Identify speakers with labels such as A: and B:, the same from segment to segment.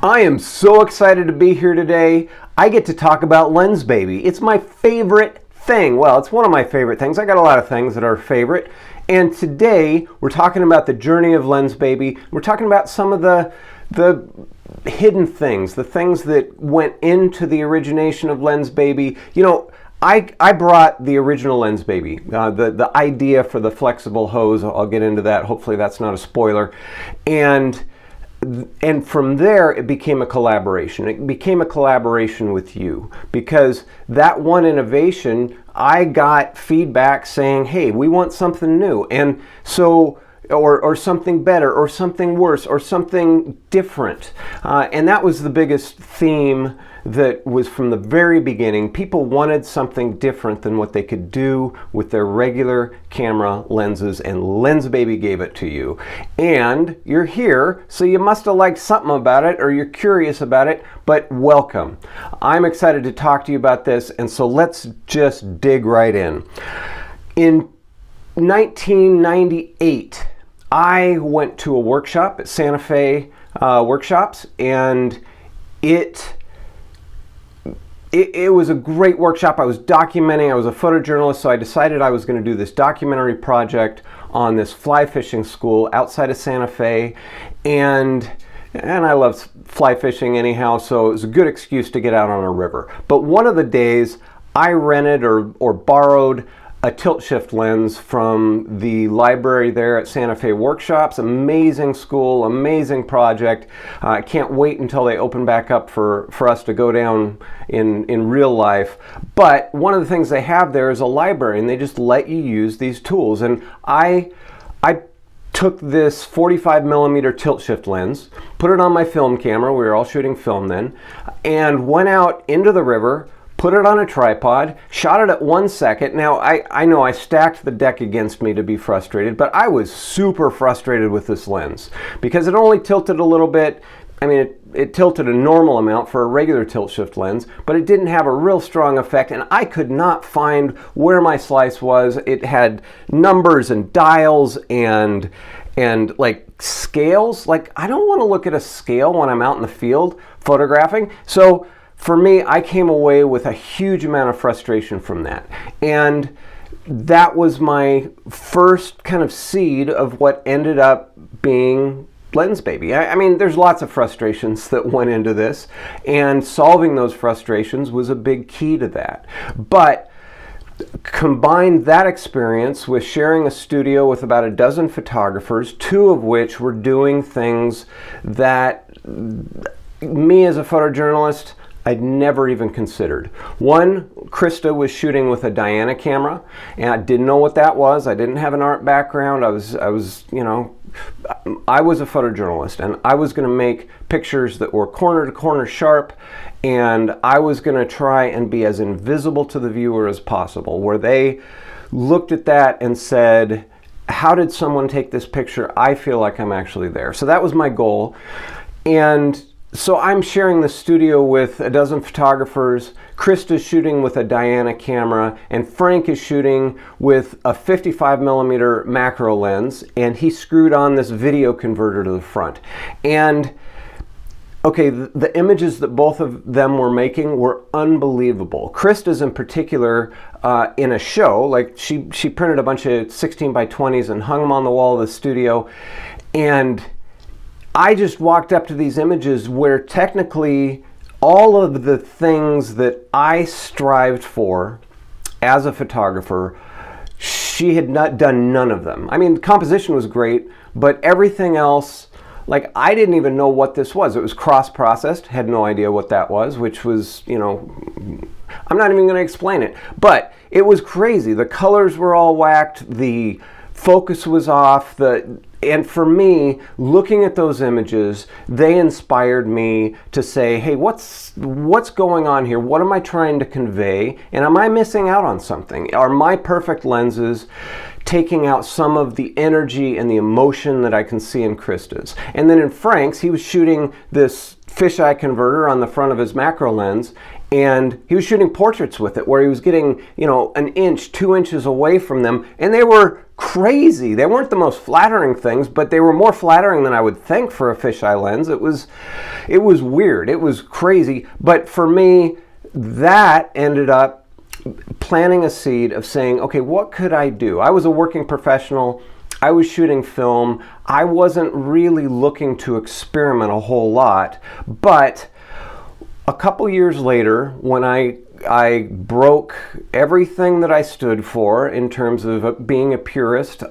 A: I am so excited to be here today. I get to talk about Lens Baby. It's my favorite thing. Well, it's one of my favorite things. I got a lot of things that are favorite. And today we're talking about the journey of Lens Baby. We're talking about some of the hidden things, the things that went into the origination of Lens Baby. You know, I brought the original Lens Baby, the idea for the flexible hose. I'll get into that. Hopefully that's not a spoiler. And from there, it became a collaboration. It became a collaboration with you, because that one innovation, I got feedback saying, hey, we want something new. And so, or something better, or something worse, or something different. And that was the biggest theme that was from the very beginning. People wanted something different than what they could do with their regular camera lenses, and Lens Baby gave it to you. And you're here, so you must have liked something about it, or you're curious about it, but welcome. I'm excited to talk to you about this, and so let's just dig right in. In 1998, I went to a workshop at Santa Fe Workshops, and it was a great workshop. I was documenting. I was a photojournalist, so I decided I was going to do this documentary project on this fly fishing school outside of Santa Fe, and I love fly fishing anyhow, so it was a good excuse to get out on a river. But one of the days, I rented or borrowed a tilt shift lens from the library there at Santa Fe Workshops. Amazing school, amazing project. I can't wait until they open back up for us to go down in real life. But one of the things they have there is a library, and they just let you use these tools. And I took this 45mm tilt shift lens, put it on my film camera, we were all shooting film then, and went out into the river, put it on a tripod, shot it at 1 second. Now, I know I stacked the deck against me to be frustrated, but I was super frustrated with this lens because it only tilted a little bit. I mean, it tilted a normal amount for a regular tilt shift lens, but it didn't have a real strong effect, and I could not find where my slice was. It had numbers and dials and like scales. Like, I don't want to look at a scale when I'm out in the field photographing. So for me, I came away with a huge amount of frustration from that. And that was my first kind of seed of what ended up being Lens Baby. I mean, there's lots of frustrations that went into this, and solving those frustrations was a big key to that. But combine that experience with sharing a studio with about a dozen photographers, 2 of which were doing things that me as a photojournalist, I'd never even considered. One, Krista was shooting with a Diana camera, and I didn't know what that was. I didn't have an art background. I was a photojournalist, and I was going to make pictures that were corner to corner sharp, and I was going to try and be as invisible to the viewer as possible, where they looked at that and said, how did someone take this picture? I feel like I'm actually there. So that was my goal. And so I'm sharing the studio with a dozen photographers. Krista's shooting with a Diana camera, and Frank is shooting with a 55mm macro lens, and he screwed on this video converter to the front. And okay, the images that both of them were making were unbelievable. Krista's in particular, in a show, like she printed a bunch of 16x20s and hung them on the wall of the studio, and I just walked up to these images where technically all of the things that I strived for as a photographer, she had not done none of them. I mean, the composition was great, but everything else, like, I didn't even know what this was. It was cross-processed, had no idea what that was, which was, you know, I'm not even going to explain it. But it was crazy. The colors were all whacked, the focus was off, and for me, looking at those images, they inspired me to say, hey, what's going on here? What am I trying to convey? And am I missing out on something? Are my perfect lenses taking out some of the energy and the emotion that I can see in Krista's? And then in Frank's, he was shooting this fisheye converter on the front of his macro lens, and he was shooting portraits with it where he was getting, you know, 1 inch, 2 inches away from them, and they were crazy. They weren't the most flattering things, but they were more flattering than I would think for a fisheye lens. It was weird. It was crazy. But for me, that ended up planting a seed of saying, okay, what could I do? I was a working professional. I was shooting film. I wasn't really looking to experiment a whole lot. But a couple years later, when I broke everything that I stood for in terms of being a purist,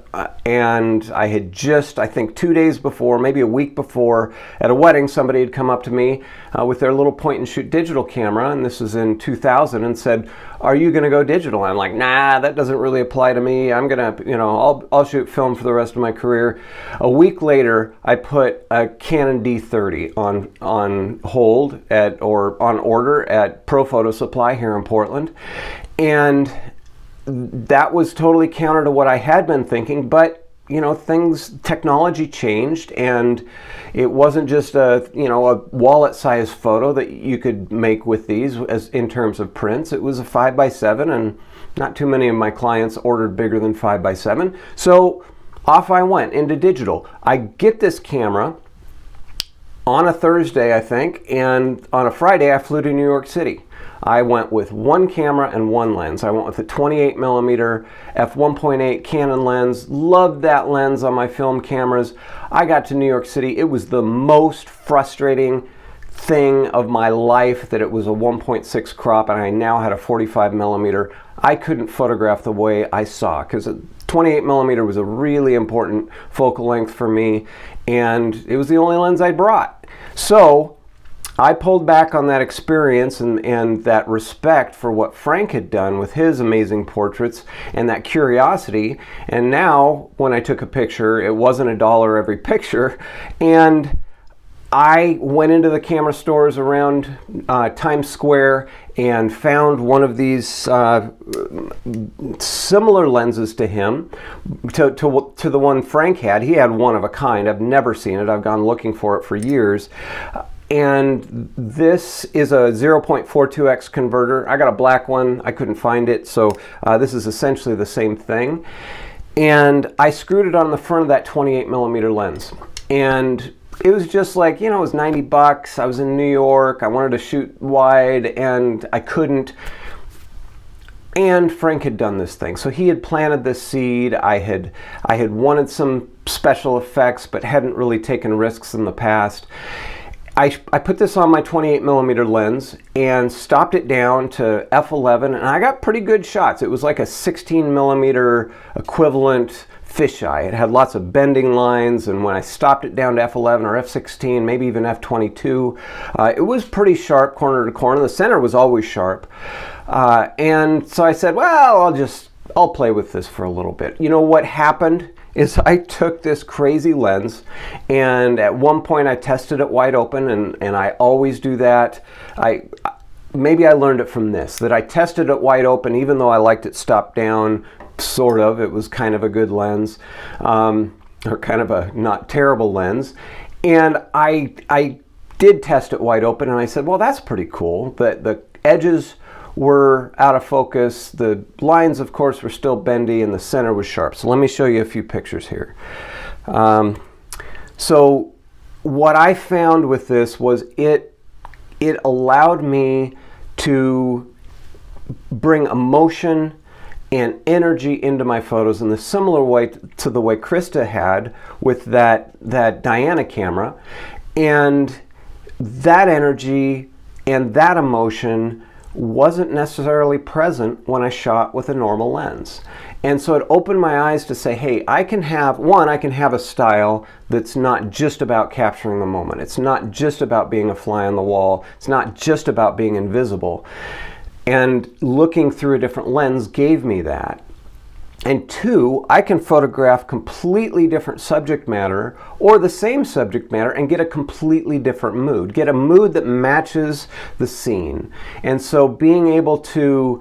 A: and I had just, I think 2 days before, maybe a week before, at a wedding, somebody had come up to me with their little point and shoot digital camera, and this was in 2000, and said, "Are you going to go digital?" I'm like, "Nah, that doesn't really apply to me. I'm going to, I'll shoot film for the rest of my career." A week later, I put a Canon D30 on hold or on order at Pro Photo Supply here in Portland, and that was totally counter to what I had been thinking. But technology changed, and it wasn't just a wallet-sized photo that you could make with these as in terms of prints. It was a 5x7, and not too many of my clients ordered bigger than 5x7. So off I went into digital. I get this camera on a Thursday, I think, and on a Friday I flew to New York City. I went with one camera and one lens. I went with a 28mm f1.8 Canon lens. Loved that lens on my film cameras. I got to New York City. It was the most frustrating thing of my life that it was a 1.6 crop and I now had a 45mm. I couldn't photograph the way I saw because 28mm was a really important focal length for me, and it was the only lens I brought. So I pulled back on that experience and that respect for what Frank had done with his amazing portraits and that curiosity. And now when I took a picture, it wasn't $1 every picture. And I went into the camera stores around Times Square and found one of these similar lenses to him, to the one Frank had. He had one of a kind. I've never seen it. I've gone looking for it for years. And this is a 0.42x converter. I got a black one. I couldn't find it, so this is essentially the same thing. And I screwed it on the front of that 28mm lens. And it was just like, it was $90. I was in New York. I wanted to shoot wide, and I couldn't. And Frank had done this thing. So he had planted this seed. I had wanted some special effects, but hadn't really taken risks in the past. I put this on my 28mm lens and stopped it down to f11, and I got pretty good shots. It was like a 16mm equivalent fisheye. It had lots of bending lines, and when I stopped it down to f11 or f16, maybe even f22, it was pretty sharp corner to corner. The center was always sharp. And so I said, well, I'll play with this for a little bit. You know what happened is I took this crazy lens, and at one point I tested it wide open, and I always do that. Maybe I learned it from this, that I tested it wide open even though I liked it stopped down, sort of. It was kind of a good lens, or kind of a not terrible lens. And I did test it wide open, and I said, well, that's pretty cool. The edges were out of focus. The lines, of course, were still bendy, and the center was sharp. So let me show you a few pictures here. So what I found with this was it allowed me to bring emotion and energy into my photos in the similar way to the way Krista had with that Diana camera. And that energy and that emotion wasn't necessarily present when I shot with a normal lens. And so it opened my eyes to say, hey, I can have a style that's not just about capturing the moment. It's not just about being a fly on the wall. It's not just about being invisible. And looking through a different lens gave me that. And two, I can photograph completely different subject matter or the same subject matter and get a completely different mood, get a mood that matches the scene. And so being able to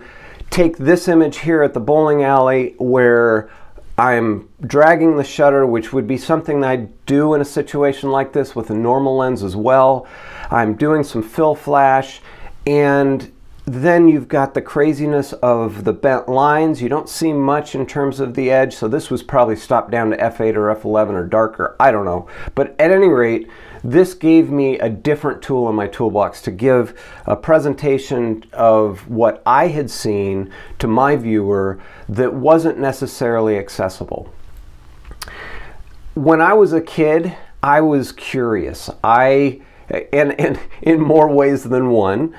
A: take this image here at the bowling alley where I'm dragging the shutter, which would be something that I do in a situation like this with a normal lens as well. I'm doing some fill flash, and then you've got the craziness of the bent lines. You don't see much in terms of the edge, so this was probably stopped down to f8 or f11 or darker, I don't know. But at any rate, this gave me a different tool in my toolbox to give a presentation of what I had seen to my viewer that wasn't necessarily accessible. When I was a kid, I was curious. And in more ways than one.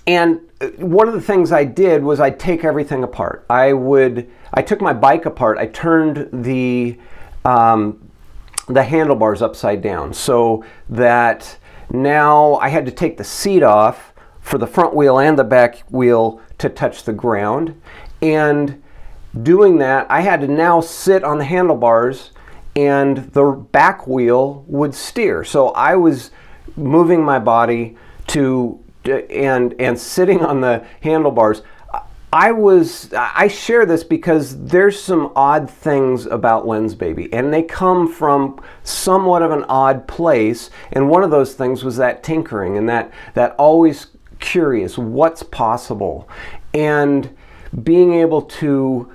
A: And one of the things I did was I'd take everything apart. I took my bike apart. I turned the handlebars upside down so that now I had to take the seat off for the front wheel and the back wheel to touch the ground. And doing that, I had to now sit on the handlebars and the back wheel would steer. So I was moving my body and sitting on the handlebars. I share this because there's some odd things about Lens Baby, and they come from somewhat of an odd place. And one of those things was that tinkering and that always curious, what's possible, and being able to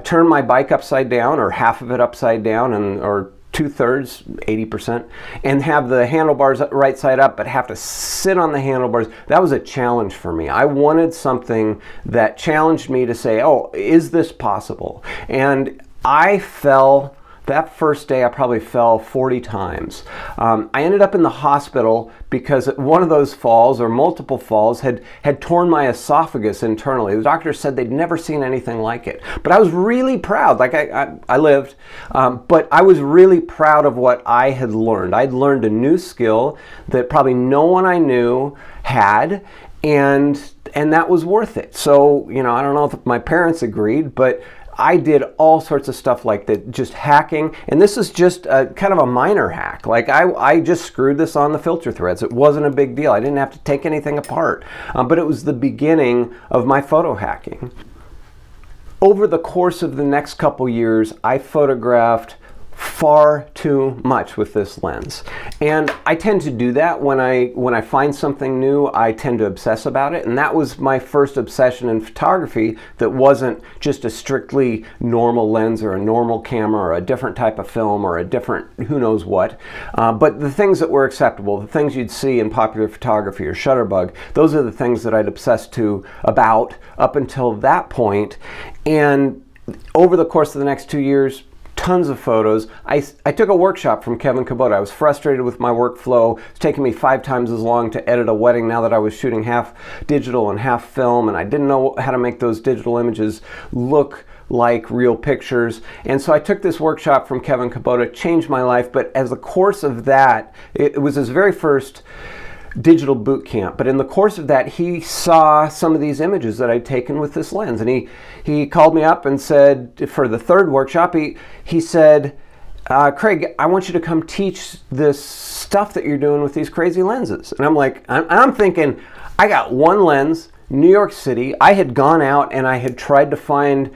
A: turn my bike upside down, or half of it upside down, or 2/3, 80%, and have the handlebars right side up, but have to sit on the handlebars. That was a challenge for me. I wanted something that challenged me to say, oh, is this possible? And I fell. That first day, I probably fell 40 times. I ended up in the hospital because one of those falls, or multiple falls, had torn my esophagus internally. The doctor said they'd never seen anything like it. But I was really proud. Like I lived, but I was really proud of what I had learned. I'd learned a new skill that probably no one I knew had, and that was worth it. So, I don't know if my parents agreed, but I did all sorts of stuff like that, just hacking. And this is just kind of a minor hack. Like I just screwed this on the filter threads. It wasn't a big deal. I didn't have to take anything apart. But it was the beginning of my photo hacking. Over the course of the next couple years, I photographed far too much with this lens, and I tend to do that when I find something new. I tend to obsess about it, and that was my first obsession in photography that wasn't just a strictly normal lens or a normal camera or a different type of film or a different who knows what, but the things that were acceptable, the things you'd see in popular photography or Shutterbug, those are the things that I'd obsessed about up until that point. And over the course of the next 2 years, tons of photos. I took a workshop from Kevin Kubota. I was frustrated with my workflow. It's taken me 5 times as long to edit a wedding now that I was shooting half digital and half film, and I didn't know how to make those digital images look like real pictures. And so I took this workshop from Kevin Kubota, changed my life. But as the course of that, it was his very first digital boot camp, but in the course of that, he saw some of these images that I'd taken with this lens, and he called me up and said, for the third workshop, he said, Craig, I want you to come teach this stuff that you're doing with these crazy lenses. And I'm like, I'm thinking, I got one lens, New York City. I had gone out and I had tried to find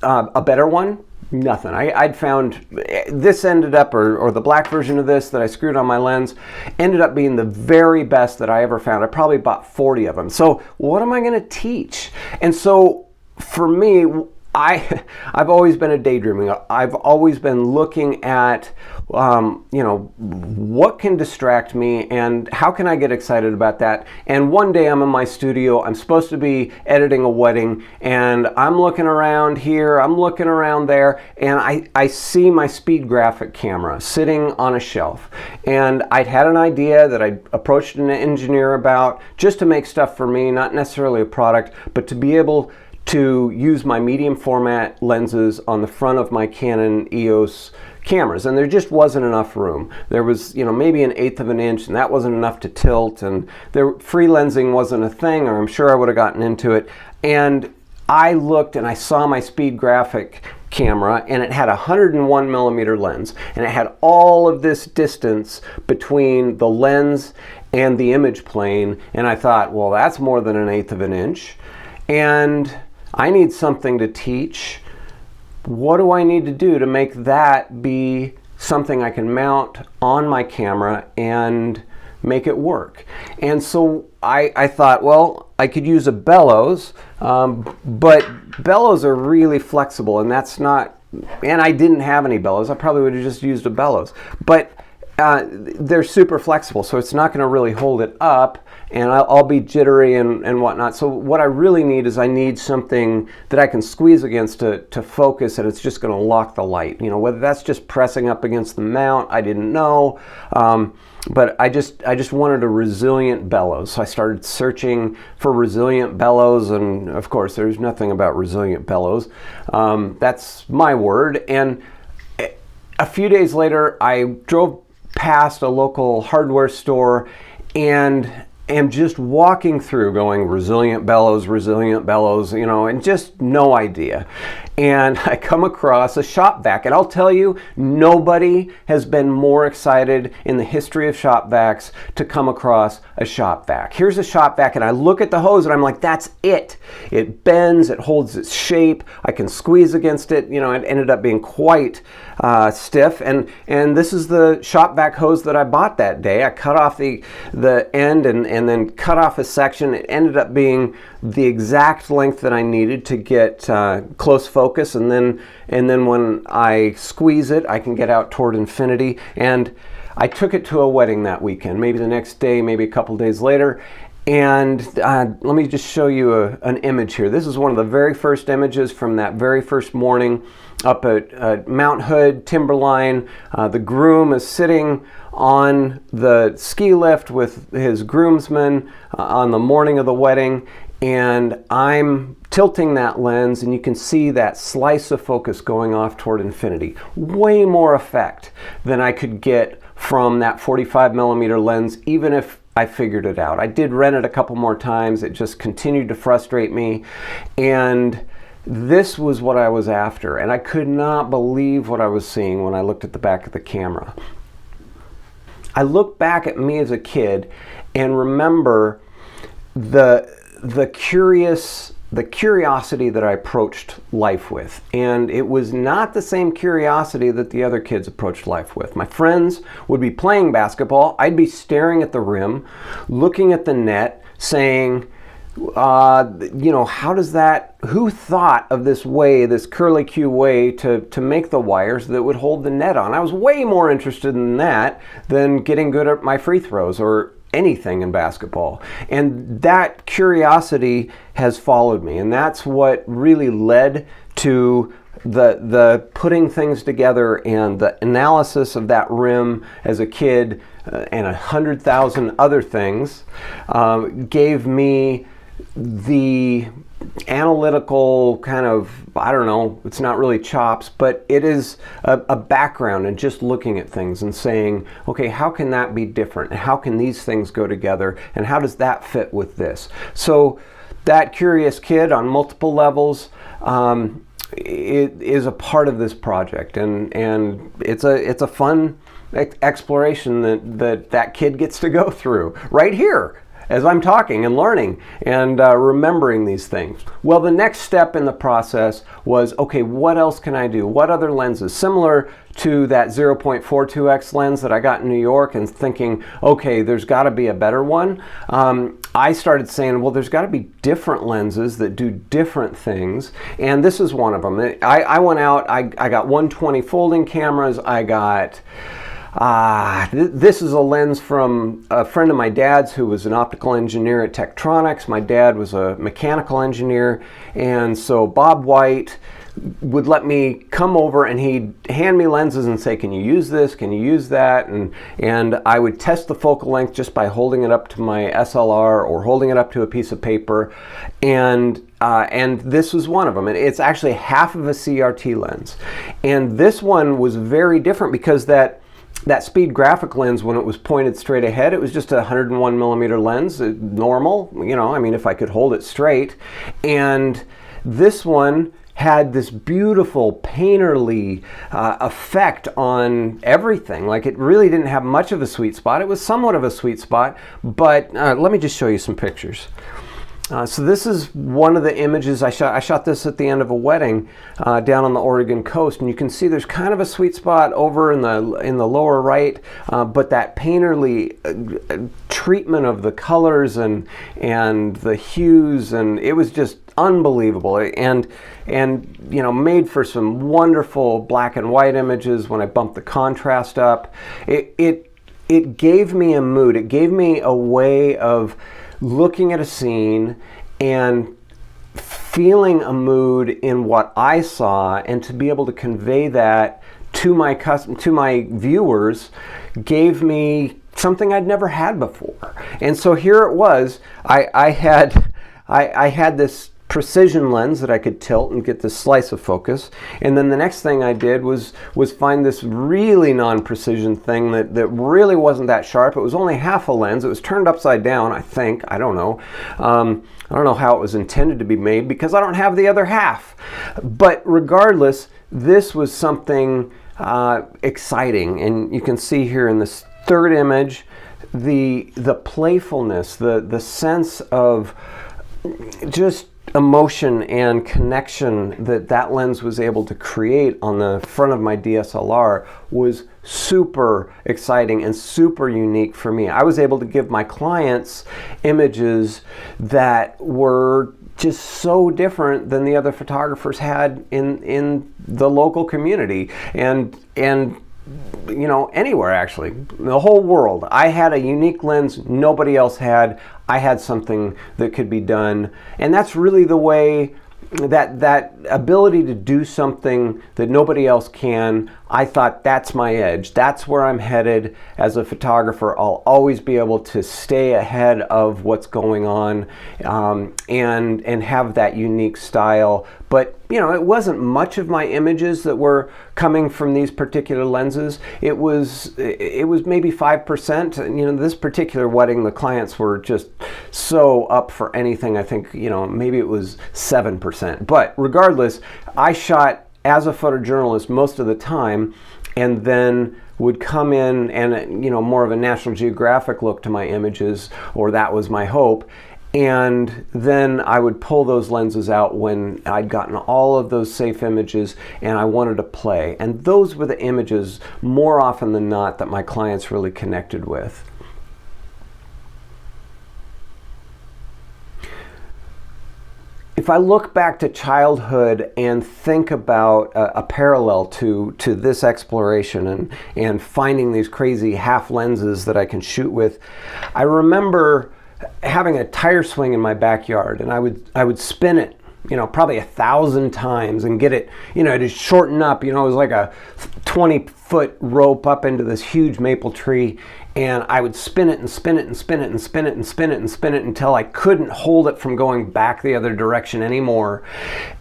A: a better one. Nothing. I'd found this ended up, or the black version of this that I screwed on my lens, ended up being the very best that I ever found. I probably bought 40 of them. So what am I going to teach? And so for me, I've always been a daydreaming. I've always been looking at, what can distract me and how can I get excited about that? And one day I'm in my studio, I'm supposed to be editing a wedding, and I'm looking around here, I'm looking around there, and I see my speed graphic camera sitting on a shelf. And I'd had an idea that I approached an engineer about, just to make stuff for me, not necessarily a product, but to be able to use my medium format lenses on the front of my Canon EOS cameras, and there just wasn't enough room. There was, maybe 1/8 of an inch, and that wasn't enough to tilt, and free lensing wasn't a thing, or I'm sure I would have gotten into it. And I looked and I saw my speed graphic camera, and it had a 101 millimeter lens, and it had all of this distance between the lens and the image plane, and I thought, well, that's more than 1/8 of an inch, and I need something to teach. What do I need to do to make that be something I can mount on my camera and make it work. And so I thought, well, I could use a bellows, but bellows are really flexible, and that's not, and I didn't have any bellows. I probably would have just used a bellows, but they're super flexible, so it's not going to really hold it up, and I'll be jittery and whatnot. So what I really need is I need something that I can squeeze against to focus, and it's just going to lock the light. You know, whether that's just pressing up against the mount, I didn't know. But I just wanted a resilient bellows. So I started searching for resilient bellows, and of course there's nothing about resilient bellows. That's my word. And a few days later, I drove past a local hardware store and am just walking through going resilient bellows, you know, and just no idea. And I come across a shop vac, and I'll tell you, nobody has been more excited in the history of shop vacs to come across a shop vac. Here's a shop vac, and I look at the hose and I'm like, that's it. It bends, it holds its shape, I can squeeze against it. You know, it ended up being quite stiff, and this is the shop vac hose that I bought that day. I cut off the end and then cut off a section. It ended up being the exact length that I needed to get close focus, and then when I squeeze it, I can get out toward infinity. And I took it to a wedding that weekend, maybe the next day, maybe a couple days later. And let me just show you an image here. This is one of the very first images from that very first morning up at Mount Hood, Timberline. The groom is sitting on the ski lift with his groomsmen on the morning of the wedding, and I'm tilting that lens, and you can see that slice of focus going off toward infinity. Way more effect than I could get from that 45mm lens, even if I figured it out. I did rent it a couple more times. It just continued to frustrate me, and this was what I was after, and I could not believe what I was seeing when I looked at the back of the camera. I look back at me as a kid and remember the curiosity that I approached life with, and it was not the same curiosity that the other kids approached life with. My friends would be playing basketball. I'd be staring at the rim, looking at the net, saying, you know, who thought of this way, this curlicue way to make the wires that would hold the net on? I was way more interested in that than getting good at my free throws or anything in basketball. And that curiosity has followed me, and that's what really led to the putting things together and the analysis of that rim as a kid, and 100,000 other things gave me the analytical kind of, I don't know, it's not really chops, but it is a background in just looking at things and saying, okay, how can that be different? And how can these things go together? And how does that fit with this? So that curious kid on multiple levels it is a part of this project, and it's a fun exploration that kid gets to go through right here as I'm talking and learning and remembering these things. Well, the next step in the process was, okay, what else can I do? What other lenses? Similar to that 0.42x lens that I got in New York, and thinking, okay, there's got to be a better one. I started saying, well, there's got to be different lenses that do different things, and this is one of them. I went out, I got 120 folding cameras, I got this is a lens from a friend of my dad's who was an optical engineer at Tektronix. My dad was a mechanical engineer, and so Bob White would let me come over and he'd hand me lenses and say, can you use this, can you use that, and I would test the focal length just by holding it up to my SLR or holding it up to a piece of paper, and this was one of them. It's actually half of a CRT lens, and this one was very different because that speed graphic lens, when it was pointed straight ahead, it was just a 101mm lens, normal, you know, I mean, if I could hold it straight. And this one had this beautiful painterly effect on everything. Like, it really didn't have much of a sweet spot. It was somewhat of a sweet spot, but let me just show you some pictures. So this is one of the images I shot. I shot this at the end of a wedding down on the Oregon coast, and you can see there's kind of a sweet spot over in the lower right, but that painterly treatment of the colors and the hues, and it was just unbelievable, and you know, made for some wonderful black and white images when I bumped the contrast up. It gave me a mood. It gave me a way of looking at a scene and feeling a mood in what I saw, and to be able to convey that to my viewers gave me something I'd never had before. And so here it was. I had this precision lens that I could tilt and get this slice of focus, and then the next thing I did was find this really non-precision thing that really wasn't that sharp. It was only half a lens. It was turned upside down, I think. I don't know. I don't know how it was intended to be made because I don't have the other half. But regardless, this was something exciting, and you can see here in this third image the playfulness, the sense of just emotion and connection that lens was able to create on the front of my DSLR was super exciting and super unique for me. I was able to give my clients images that were just so different than the other photographers had in the local community and you know, anywhere actually, the whole world. I had a unique lens nobody else had. I had something that could be done, and that's really the way, that ability to do something that nobody else can. I thought that's my edge. That's where I'm headed as a photographer. I'll always be able to stay ahead of what's going on, and have that unique style. But you know, it wasn't much of my images that were coming from these particular lenses. It was maybe 5%. You know, this particular wedding, the clients were just so up for anything. I think, you know, maybe it was 7%. But regardless, I shot as a photojournalist most of the time, and then would come in and, you know, more of a National Geographic look to my images, or that was my hope. And then I would pull those lenses out when I'd gotten all of those safe images and I wanted to play. And those were the images, more often than not, that my clients really connected with. If I look back to childhood and think about a parallel to this exploration and finding these crazy half lenses that I can shoot with, I remember having a tire swing in my backyard, and I would spin it, you know, probably 1,000 times and get it, you know, to shorten up. You know, it was like a 20-foot rope up into this huge maple tree, and I would spin it and spin it and spin it and spin it and spin it and spin it until I couldn't hold it from going back the other direction anymore.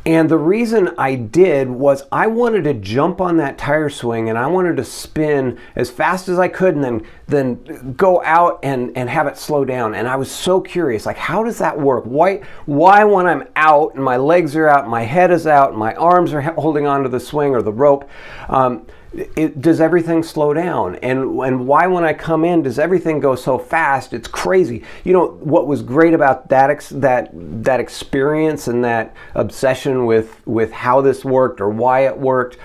A: And the reason I did was I wanted to jump on that tire swing, and I wanted to spin as fast as I could, and then go out and have it slow down. And I was so curious, like, how does that work? Why when I'm out and my legs are out and my head is out and my arms are holding onto the swing or the rope, does everything slow down? And why when I come in does everything go so fast? It's crazy. You know what was great about that experience and that obsession with how this worked or why it worked?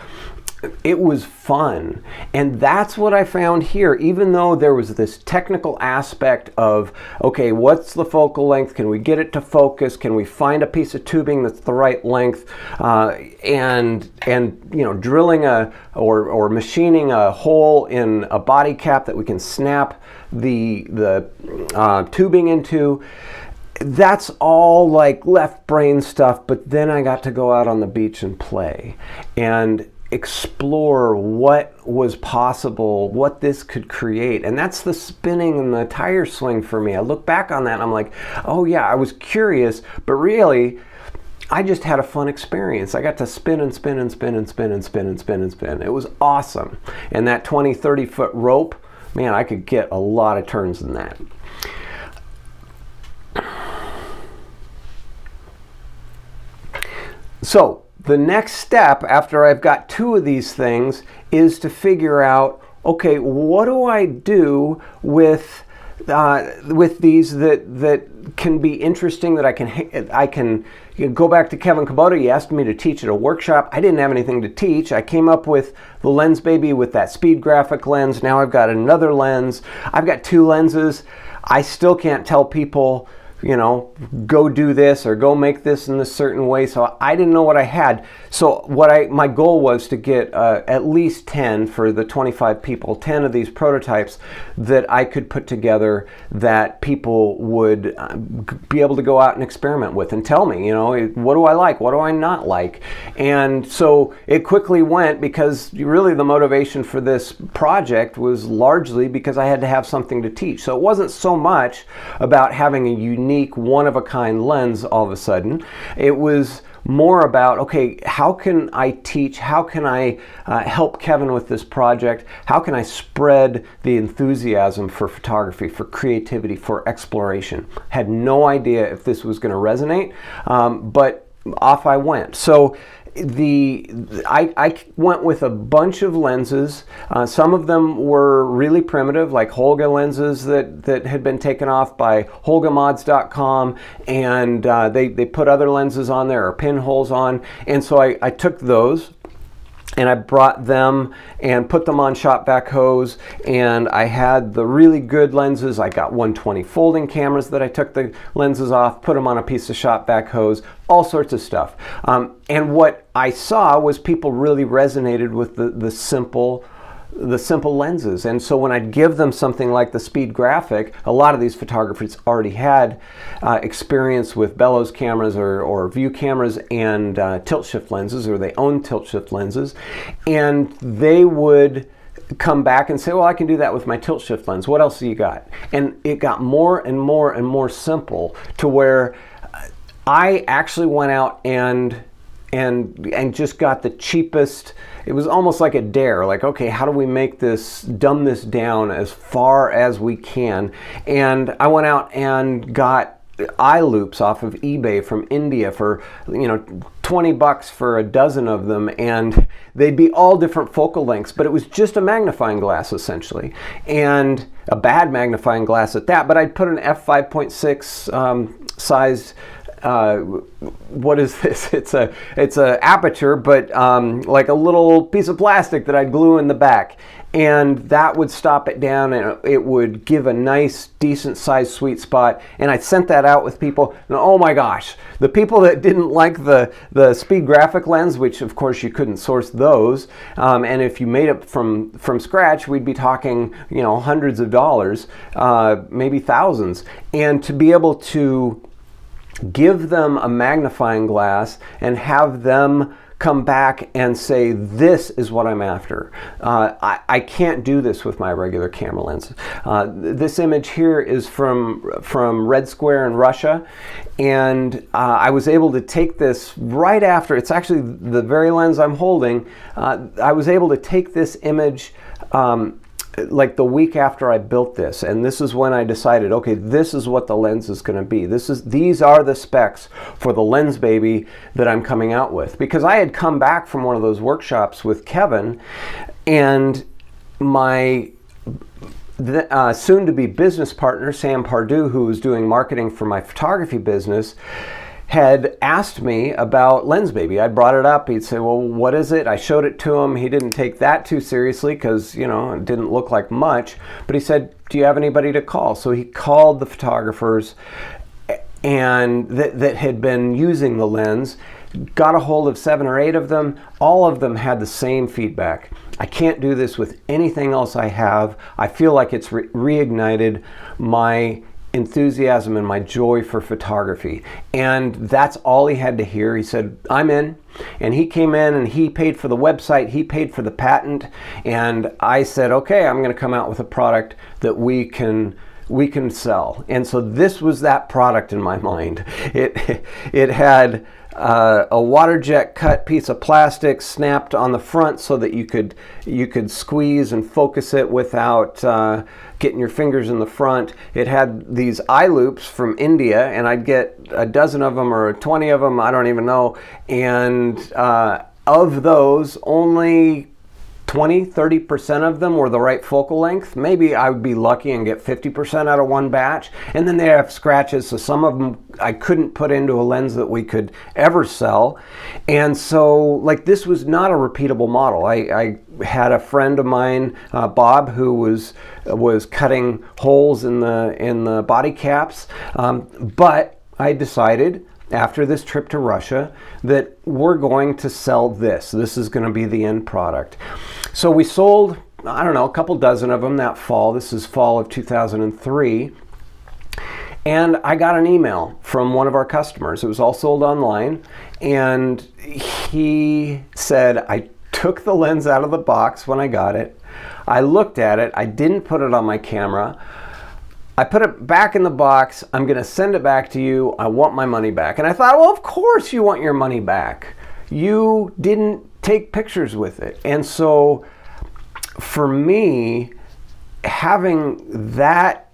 A: It was fun. And that's what I found here. Even though there was this technical aspect of, okay, what's the focal length? Can we get it to focus? Can we find a piece of tubing that's the right length? And you know, drilling or machining a hole in a body cap that we can snap the tubing into. That's all like left brain stuff. But then I got to go out on the beach and play and explore what was possible, what this could create. And that's the spinning and the tire swing for me. I look back on that and I'm like, oh yeah, I was curious, but really I just had a fun experience. I got to spin and spin and spin and spin and spin and spin and spin. It was awesome. And that 20-30 foot rope, man, I could get a lot of turns in that. So the next step after I've got two of these things is to figure out, okay, what do I do with with these that can be interesting, that I can go back to Kevin Kubota. He asked me to teach at a workshop. I didn't have anything to teach. I came up with the Lens Baby with that speed graphic lens. Now I've got another lens. I've got 2 lenses. I still can't tell people, go do this or go make this in this certain way. So I didn't know what I had. So my goal was to get at least 10 for the 25 people, 10 of these prototypes that I could put together that people would be able to go out and experiment with and tell me, what do I like? What do I not like? And so it quickly went, because really the motivation for this project was largely because I had to have something to teach. So it wasn't so much about having a unique one-of-a-kind lens all of a sudden. It was more about, okay, how can I teach? How can I help Kevin with this project? How can I spread the enthusiasm for photography, for creativity, for exploration? Had no idea if this was going to resonate, but off I went. So I went with a bunch of lenses. Some of them were really primitive, like Holga lenses that had been taken off by holgamods.com, and they put other lenses on there, or pinholes on, and so I took those and I brought them and put them on shop vac hose, and I had the really good lenses. I got 120 folding cameras that I took the lenses off, put them on a piece of shop vac hose, all sorts of stuff. And what I saw was people really resonated with the simple lenses. And so when I'd give them something like the speed graphic, a lot of these photographers already had experience with bellows cameras or view cameras and tilt shift lenses, or they own tilt shift lenses, and they would come back and say, well, I can do that with my tilt shift lens. What else do you got? And it got more and more and more simple, to where I actually went out and just got the cheapest. It was almost like a dare, like, okay, how do we make this, dumb this down as far as we can? And I went out and got eye loops off of eBay from India for, $20 for a dozen of them, and they'd be all different focal lengths, but it was just a magnifying glass essentially, and a bad magnifying glass at that. But I'd put an f5.6 sized what is this? It's a aperture, but like a little piece of plastic that I'd glue in the back, and that would stop it down, and it would give a nice, decent sized sweet spot. And I sent that out with people, and oh my gosh, the people that didn't like the speed graphic lens, which of course you couldn't source those, and if you made it from scratch, we'd be talking hundreds of dollars, maybe thousands. And to be able to give them a magnifying glass and have them come back and say, this is what I'm after. I can't do this with my regular camera lens. This image here is from Red Square in Russia, and I was able to take this right after. It's actually the very lens I'm holding. I was able to take this image like the week after I built this, and this is when I decided, okay, this is what the lens is going to be. These are the specs for the Lens Baby that I'm coming out with. Because I had come back from one of those workshops with Kevin, and my soon-to-be business partner, Sam Pardue, who was doing marketing for my photography business, had asked me about Lens Baby. I brought it up. He'd say, well, what is it? I showed it to him. He didn't take that too seriously because, it didn't look like much. But he said, do you have anybody to call? So he called the photographers and that had been using the lens, got a hold of 7 or 8 of them. All of them had the same feedback. I can't do this with anything else I have. I feel like it's reignited my enthusiasm and my joy for photography. And that's all he had to hear. He said, I'm in. And he came in and he paid for the website, he paid for the patent, and I said, okay, I'm going to come out with a product that we can sell. And so this was that product in my mind. It had a water jet cut piece of plastic snapped on the front so that you could squeeze and focus it without getting your fingers in the front. It had these eye loops from India, and I'd get a dozen of them or 20 of them, I don't even know. And of those, only 20-30% of them were the right focal length. Maybe I would be lucky and get 50% out of one batch, and then they have scratches, so some of them I couldn't put into a lens that we could ever sell. And so like this was not a repeatable model. I had a friend of mine, Bob, who was cutting holes in the body caps, but I decided after this trip to Russia that we're going to sell this. This is going to be the end product. So we sold, I don't know, a couple dozen of them that fall. This is fall of 2003. And I got an email from one of our customers. It was all sold online. And he said, I took the lens out of the box when I got it. I looked at it. I didn't put it on my camera. I put it back in the box. I'm going to send it back to you. I want my money back. And I thought, well, of course you want your money back. You didn't take pictures with it. And so for me, having that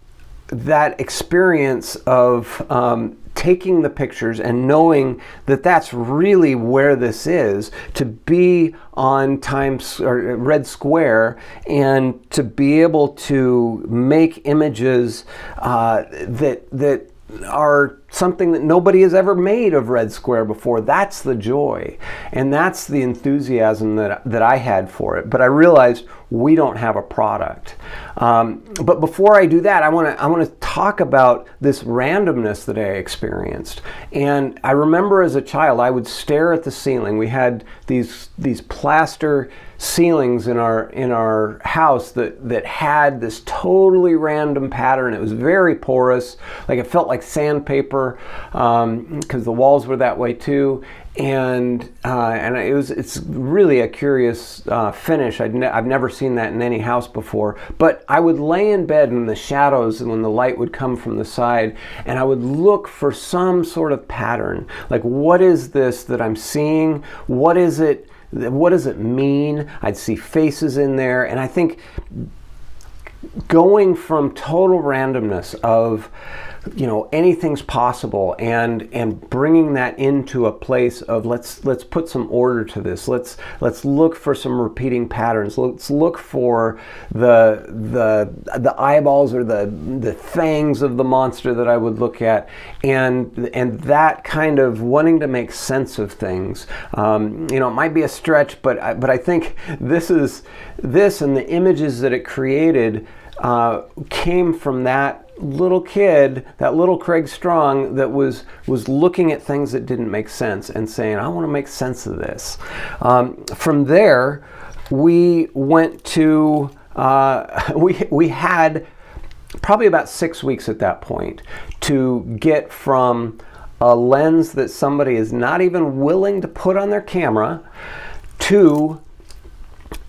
A: experience of taking the pictures and knowing that that's really where this is, to be on Times or Red Square and to be able to make images that are something that nobody has ever made of Red Square before. That's the joy, and that's the enthusiasm that I had for it. But I realized we don't have a product. But before I do that, I want to talk about this randomness that I experienced. And I remember as a child, I would stare at the ceiling. We had these plaster ceilings in our house that had this totally random pattern. It was very porous, like it felt like sandpaper, because the walls were that way too. And it's really a curious finish. I've never seen that in any house before. But I would lay in bed in the shadows when the light would come from the side, and I would look for some sort of pattern. Like, what is this that I'm seeing? What is it? What does it mean? I'd see faces in there, and I think going from total randomness of, you know, anything's possible, and bringing that into a place of let's put some order to this. Let's look for some repeating patterns. Let's look for the eyeballs or the fangs of the monster that I would look at, and that kind of wanting to make sense of things. You know, it might be a stretch, but I think this and the images that it created came from that little kid, that little Craig Strong, that was looking at things that didn't make sense and saying, I want to make sense of this. From there, we went to, we had probably about 6 weeks at that point to get from a lens that somebody is not even willing to put on their camera to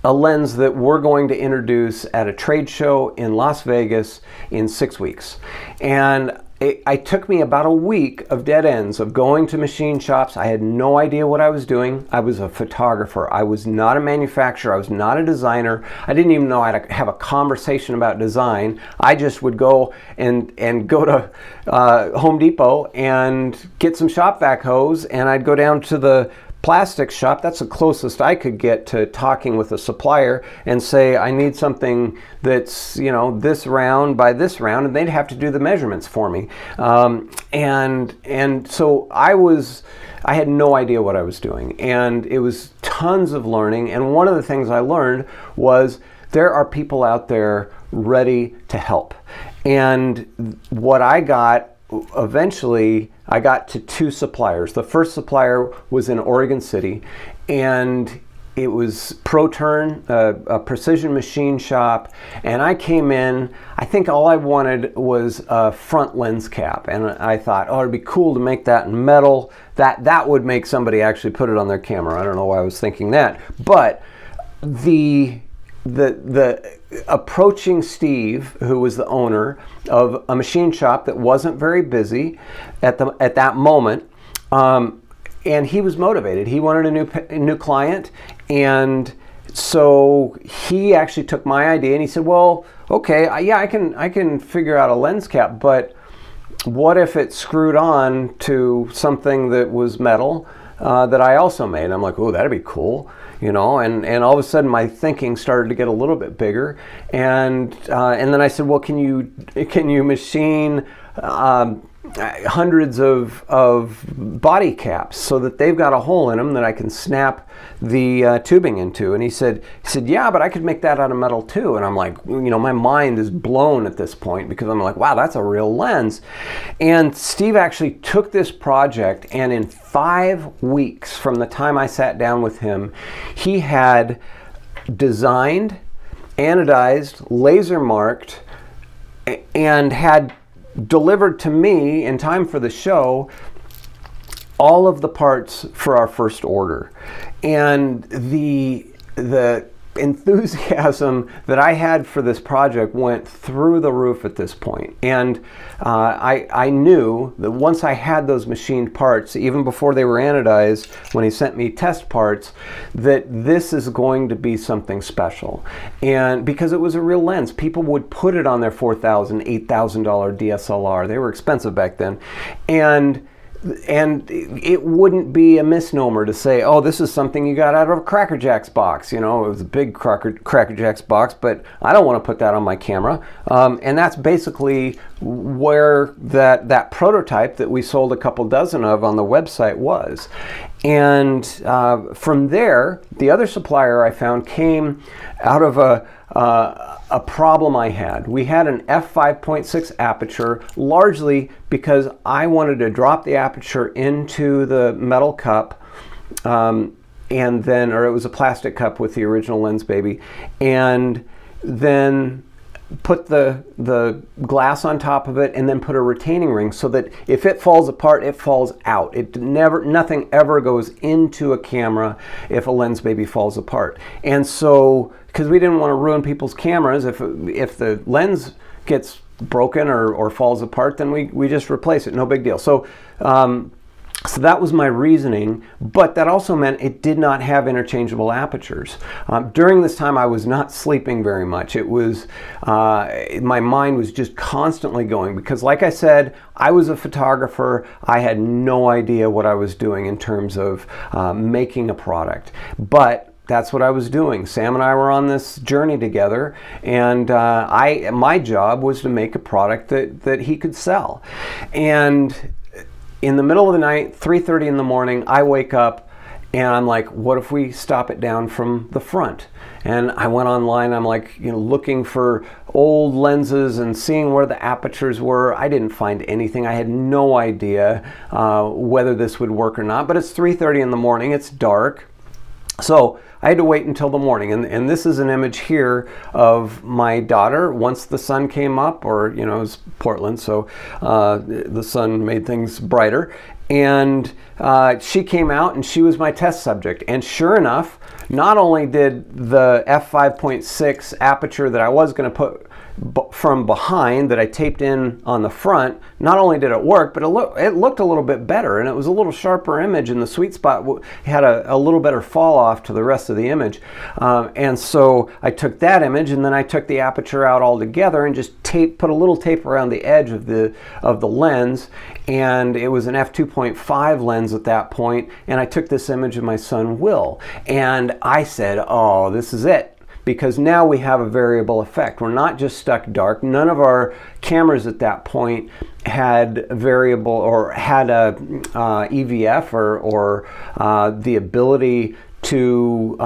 A: a lens that we're going to introduce at a trade show in Las Vegas in 6 weeks. And it took me about a week of dead ends of going to machine shops. I had no idea what I was doing. I was a photographer. I was not a manufacturer. I was not a designer. I didn't even know how to have a conversation about design. I just would go and go to Home Depot and get some shop vac hose, and I'd go down to the plastic shop. That's the closest I could get to talking with a supplier and say, I need something that's, you know, this round by this round, and they'd have to do the measurements for me. And so I had no idea what I was doing, and it was tons of learning. And one of the things I learned was there are people out there ready to help. And what I got eventually, I got to 2 suppliers. The first supplier was in Oregon City, and it was ProTurn, a precision machine shop. And I came in, I think all I wanted was a front lens cap. And I thought, oh, it'd be cool to make that in metal. That would make somebody actually put it on their camera. I don't know why I was thinking that. But the approaching Steve, who was the owner of a machine shop that wasn't very busy at that moment, and he was motivated. He wanted a new client, and so he actually took my idea and he said, "Well, okay, yeah, I can figure out a lens cap, but what if it screwed on to something that was metal that I also made?" I'm like, "Oh, that'd be cool." you know, and all of a sudden my thinking started to get a little bit bigger, and then I said, well, can you machine hundreds of body caps so that they've got a hole in them that I can snap the tubing into? And he said, yeah, but I could make that out of metal too. And I'm like, you know, my mind is blown at this point, because I'm like, wow, that's a real lens. And Steve actually took this project, and in 5 weeks from the time I sat down with him, he had designed, anodized, laser marked, and had delivered to me in time for the show all of the parts for our first order. And the enthusiasm that I had for this project went through the roof at this point. And I knew that once I had those machined parts, even before they were anodized, when he sent me test parts, that this is going to be something special. And because it was a real lens, people would put it on their $4,000, $8,000 DSLR. They were expensive back then. And it wouldn't be a misnomer to say, oh, this is something you got out of a Cracker Jacks box. You know, it was a big Cracker Jacks box, but I don't want to put that on my camera. And that's basically where that prototype that we sold a couple dozen of on the website was. And from there, the other supplier I found came out of a problem I had. We had an f5.6 aperture, largely because I wanted to drop the aperture into the metal cup, or it was a plastic cup with the original lens baby, and then put the glass on top of it, and then put a retaining ring so that if it falls apart, it falls out. Nothing ever goes into a camera if a lens baby falls apart. And so, because we didn't want to ruin people's cameras, if the lens gets broken or falls apart, then we just replace it, no big deal. So that was my reasoning, but that also meant it did not have interchangeable apertures. During this time, I was not sleeping very much. It was, my mind was just constantly going, because like I said, I was a photographer. I had no idea what I was doing in terms of making a product, but that's what I was doing. Sam and I were on this journey together, and my job was to make a product that he could sell. And in the middle of the night, 3:30 in the morning, I wake up and I'm like, what if we stop it down from the front? And I went online, I'm like, you know, looking for old lenses and seeing where the apertures were. I didn't find anything. I had no idea whether this would work or not, but it's 3:30 in the morning, it's dark. So I had to wait until the morning, and this is an image here of my daughter once the sun came up, or, you know, it was Portland, so the sun made things brighter, and she came out and she was my test subject. And sure enough, not only did the f5.6 aperture that I was going to put from behind, that I taped in on the front, not only did it work, but it looked a little bit better, and it was a little sharper image, and the sweet spot had a little better fall off to the rest of the image. And so I took that image, and then I took the aperture out altogether and just put a little tape around the edge of the lens, and it was an f2.5 lens at that point, and I took this image of my son Will, and I said, oh, this is it. Because now we have a variable effect. We're not just stuck dark. None of our cameras at that point had variable, or had a EVF or the ability to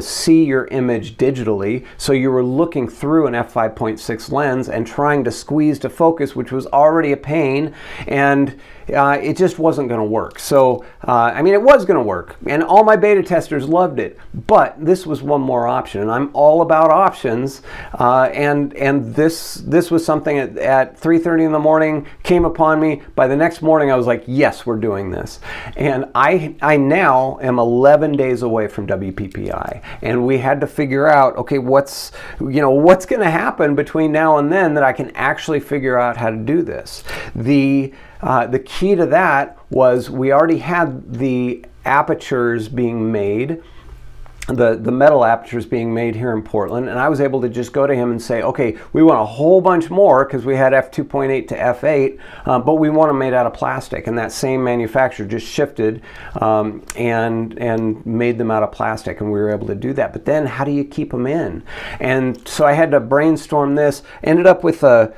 A: see your image digitally. So you were looking through an f5.6 lens and trying to squeeze to focus, which was already a pain, and it just wasn't going to work. So, I mean, it was going to work, and all my beta testers loved it, but this was one more option, and I'm all about options, and this was something at 3:30 in the morning came upon me. By the next morning, I was like, yes, we're doing this. And I now am 11 days away from WPPI, and we had to figure out, okay, what's going to happen between now and then that I can actually figure out how to do this. The key to that was we already had the apertures being made, the metal apertures being made here in Portland, and I was able to just go to him and say, okay, we want a whole bunch more because we had f2.8 to f8, but we want them made out of plastic. And that same manufacturer just shifted and made them out of plastic, and we were able to do that. But then how do you keep them in? And so I had to brainstorm this, ended up with a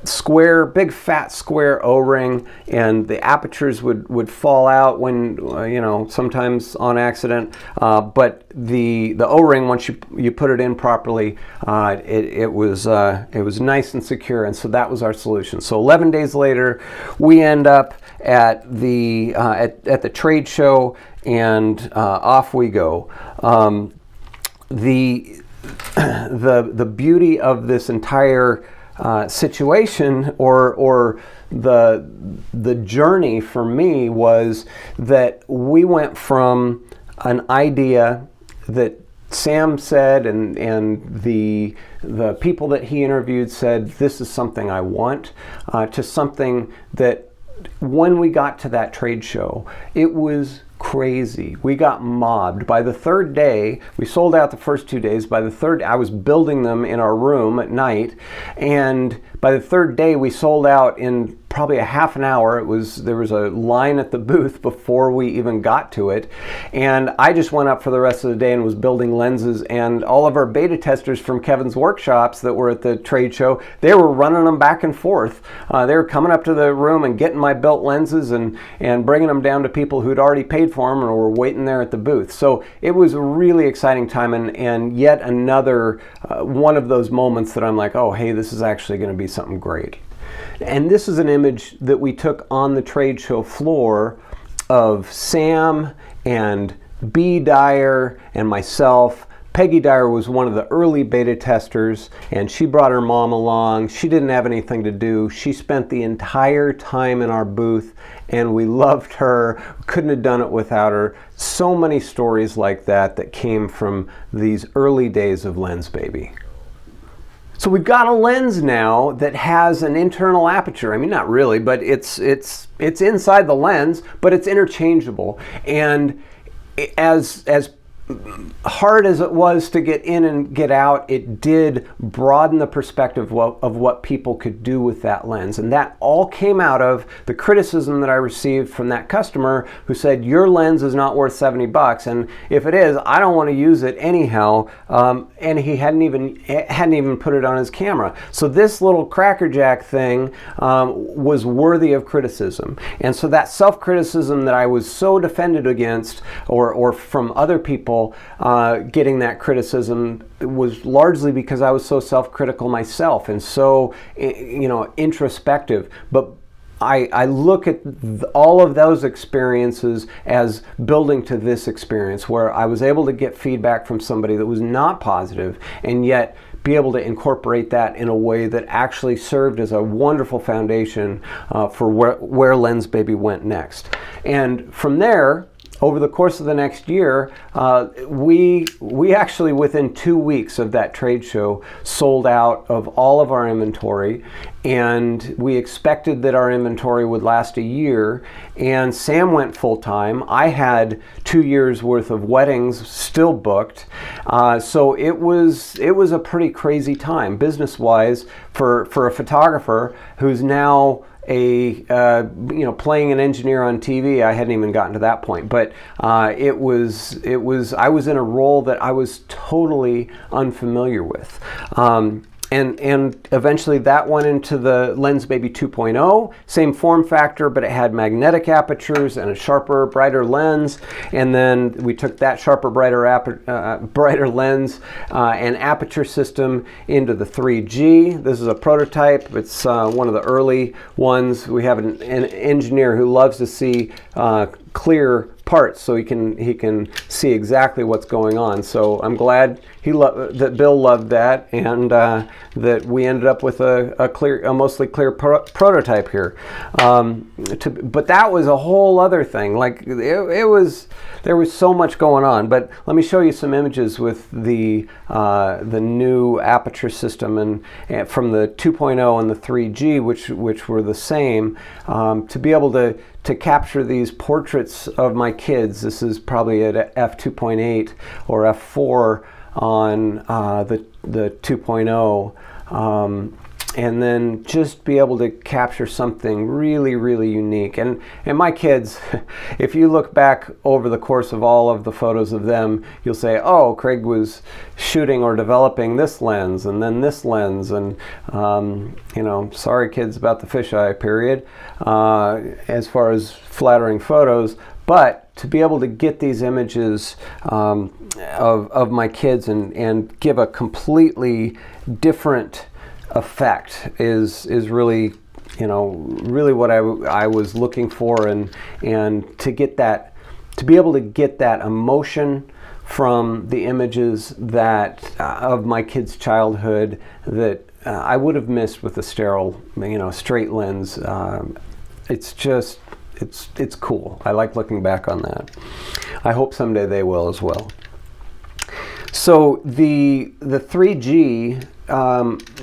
A: square, big fat square O-ring, and the apertures would fall out when sometimes on accident, but the O-ring, once you put it in properly, it was nice and secure, and so that was our solution. So 11 days later, we end up at the trade show, and off we go. The beauty of this entire situation, or the journey for me, was that we went from an idea that Sam said and the people that he interviewed said, this is something I want, to something that when we got to that trade show, it was crazy. We got mobbed. By the third day, we sold out the first 2 days. By the third, I was building them in our room at night, and by the third day, we sold out in probably a half an hour. There was a line at the booth before we even got to it, and I just went up for the rest of the day and was building lenses, and all of our beta testers from Kevin's workshops that were at the trade show, they were running them back and forth. They were coming up to the room and getting my built lenses and bringing them down to people who'd already paid for them and were waiting there at the booth. So it was a really exciting time, and yet another one of those moments that I'm like, oh, hey, this is actually going to be something great. And this is an image that we took on the trade show floor of Sam and B. Dyer and myself. Peggy Dyer was one of the early beta testers, and she brought her mom along. She didn't have anything to do. She spent the entire time in our booth, and we loved her. Couldn't have done it without her. So many stories like that came from these early days of Lens Baby. So we've got a lens now that has an internal aperture. I mean, not really, but it's inside the lens, but it's interchangeable. And as hard as it was to get in and get out, it did broaden the perspective of what people could do with that lens. And that all came out of the criticism that I received from that customer who said, your lens is not worth $70, and if it is, I don't want to use it anyhow. And he hadn't even put it on his camera. So this little crackerjack thing was worthy of criticism. And so that self-criticism that I was so defended against, or from other people getting that criticism, was largely because I was so self-critical myself and so introspective. But I look at all of those experiences as building to this experience where I was able to get feedback from somebody that was not positive, and yet be able to incorporate that in a way that actually served as a wonderful foundation for where Lens Baby went next. And from there, over the course of the next year, we actually, within 2 weeks of that trade show, sold out of all of our inventory, and we expected that our inventory would last a year. And Sam went full-time. I had 2 years worth of weddings still booked, so it was a pretty crazy time business-wise for a photographer who's now playing an engineer on TV. I hadn't even gotten to that point, but I was in a role that I was totally unfamiliar with. And eventually that went into the Lens Baby 2.0, same form factor, but it had magnetic apertures and a sharper, brighter lens. And then we took that sharper, brighter lens and aperture system into the 3G. This is a prototype. It's one of the early ones. We have an engineer who loves to see clear parts, so he can see exactly what's going on. So I'm glad that Bill loved that, and that we ended up with a mostly clear prototype here. But that was a whole other thing. Like there was so much going on. But let me show you some images with the new aperture system and from the 2.0 and the 3G, which were the same, to be able to capture these portraits of my kids. This is probably at f2.8 or f4 on the 2.0. And then just be able to capture something really, really unique. And my kids, if you look back over the course of all of the photos of them, you'll say, oh, Craig was shooting or developing this lens and then this lens. And, you know, sorry kids about the fisheye period as far as flattering photos. But to be able to get these images of my kids and give a completely different effect is really, you know, really what I was looking for, and to get that, to be able to get that emotion from the images that of my kids' childhood that I would have missed with a sterile, you know, straight lens. It's just, it's cool. I like looking back on that. I hope someday they will as well. So the 3G,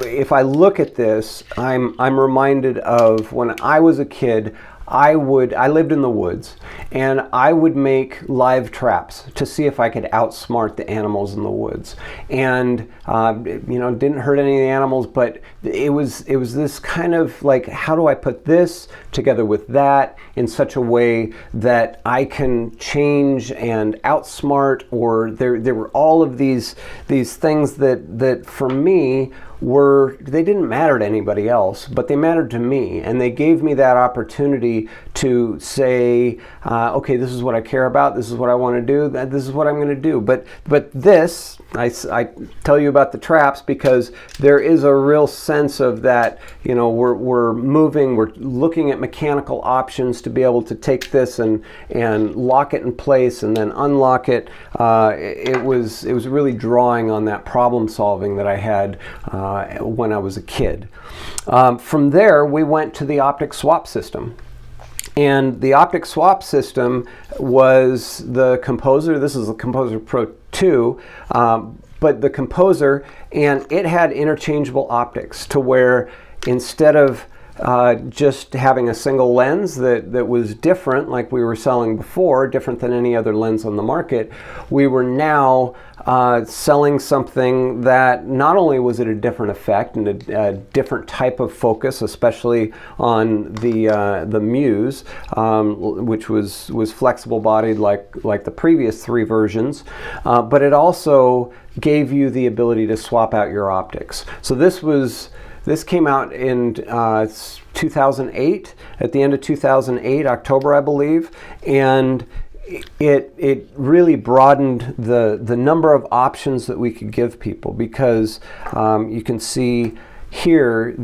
A: if I look at this, I'm reminded of when I was a kid. I lived in the woods, and I would make live traps to see if I could outsmart the animals in the woods. And you know, didn't hurt any of the animals, but it was this kind of like, how do I put this together with that in such a way that I can change and outsmart? Or there were all of these things that for me they didn't matter to anybody else, but they mattered to me, and they gave me that opportunity to say, okay, this is what I care about, this is what I want to do, this is what I'm going to do. But this, I tell you about the traps because there is a real sense of that, you know, we're moving, we're looking at mechanical options to be able to take this and lock it in place and then unlock it. It was really drawing on that problem solving that I had when I was a kid. From there, we went to the optic swap system. And the optic swap system was the Composer. This is the Composer Pro 2, but the Composer, and it had interchangeable optics to where instead of just having a single lens that was different, like we were selling before, different than any other lens on the market, we were now selling something that not only was it a different effect and a different type of focus, especially on the Muse, which was flexible bodied like the previous 3 versions, but it also gave you the ability to swap out your optics. So this came out in 2008, at the end of 2008, October, I believe, and it really broadened the number of options that we could give people, because you can see here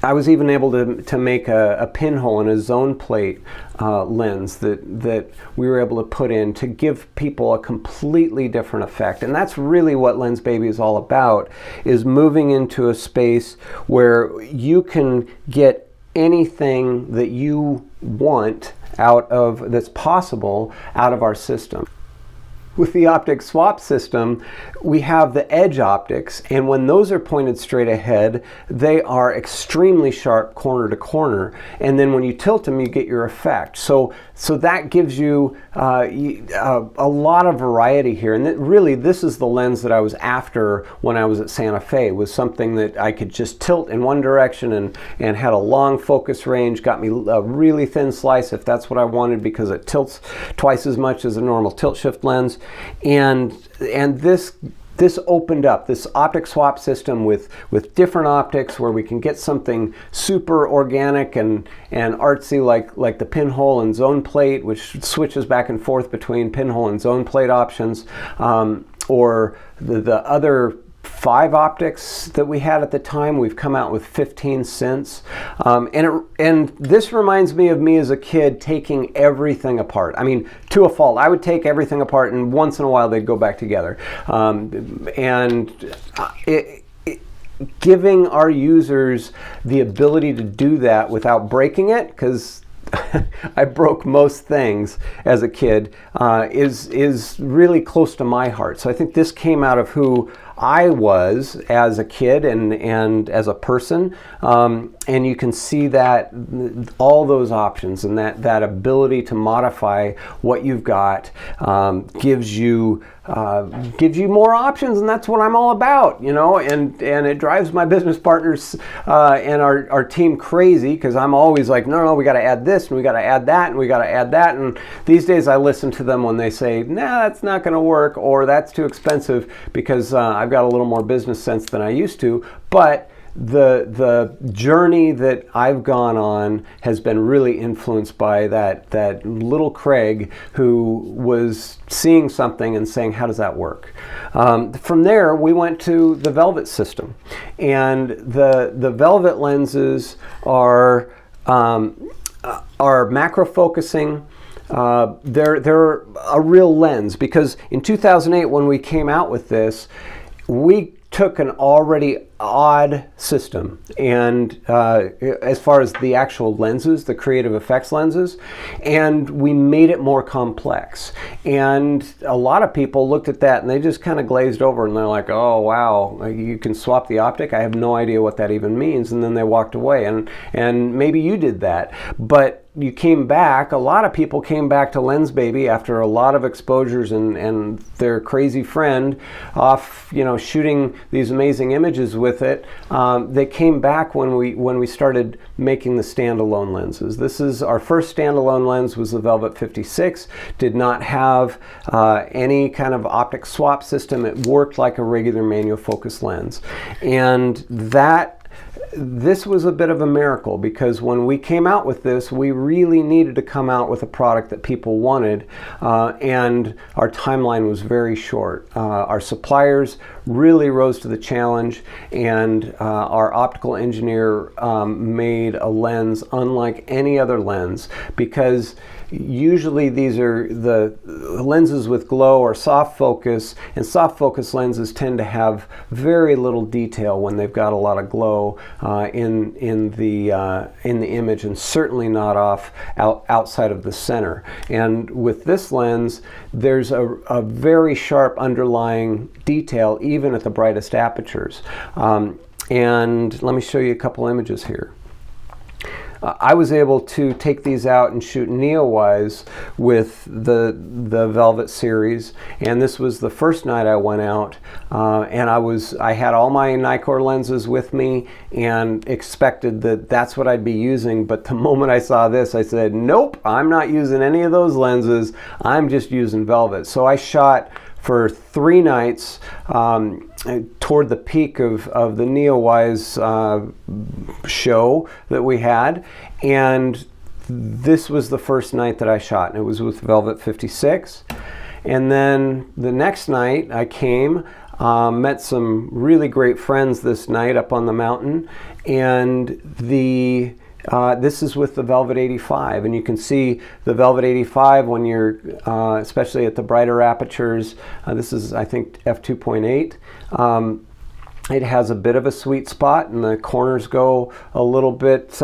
A: I was even able to make a pinhole in a zone plate lens that we were able to put in to give people a completely different effect. And that's really what Lens Baby is all about, is moving into a space where you can get anything that you want that's possible out of our system. With the optic swap system, we have the edge optics, and when those are pointed straight ahead, they are extremely sharp corner to corner, and then when you tilt them, you get your effect. So that gives you a lot of variety here, and really this is the lens that I was after when I was at Santa Fe, was something that I could just tilt in one direction and had a long focus range, got me a really thin slice if that's what I wanted, because it tilts twice as much as a normal tilt shift lens. And this opened up this optic swap system with different optics, where we can get something super organic and artsy like the pinhole and zone plate, which switches back and forth between pinhole and zone plate options, or the other 5 optics that we had at the time. We've come out with 15 since, and this reminds me of me as a kid taking everything apart. I mean, to a fault. I would take everything apart, and once in a while they'd go back together, giving our users the ability to do that without breaking it, because I broke most things as a kid, is really close to my heart. So I think this came out of who I was as a kid and as a person, and you can see that all those options and that ability to modify what you've got gives you more options, and that's what I'm all about, and it drives my business partners and our team crazy, because I'm always like, no, we got to add this and we got to add that and we got to add that. And these days I listen to them when they say, nah, that's not going to work, or that's too expensive, because I've got a little more business sense than I used to. But the journey that I've gone on has been really influenced by that little Craig who was seeing something and saying, how does that work? From there, we went to the Velvet system, and the Velvet lenses are macro focusing. They're a real lens, because in 2008, when we came out with this, we took an already odd system, and as far as the actual lenses, the creative effects lenses, and we made it more complex. And a lot of people looked at that and they just kind of glazed over, and they're like, oh wow, you can swap the optic? I have no idea what that even means. And then they walked away, and maybe you did that, but you came back. A lot of people came back to Lens Baby after a lot of exposures and their crazy friend off, shooting these amazing images with it. They came back when we started making the standalone lenses. This is our first standalone lens, was the Velvet 56. Did not have any kind of optic swap system. It worked like a regular manual focus lens, and this was a bit of a miracle, because when we came out with this, we really needed to come out with a product that people wanted, and our timeline was very short. Our suppliers really rose to the challenge, and our optical engineer made a lens unlike any other lens, because usually these are the lenses with glow or soft focus, and soft focus lenses tend to have very little detail when they've got a lot of glow in the image, and certainly not outside of the center. And with this lens, there's a very sharp underlying detail even at the brightest apertures. And let me show you a couple images here. I was able to take these out and shoot Neowise with the Velvet series, and this was the first night I went out, and I had all my Nikkor lenses with me and expected that that's what I'd be using. But the moment I saw this, I said, nope, I'm not using any of those lenses. I'm just using Velvet. So I shot for 3 nights toward the peak of the Neowise show that we had, and this was the first night that I shot, and it was with Velvet 56. And then the next night I came, met some really great friends this night up on the mountain, and this is with the Velvet 85, and you can see the Velvet 85 when you're, especially at the brighter apertures. This is, I think, f2.8. It has a bit of a sweet spot, and the corners go a little bit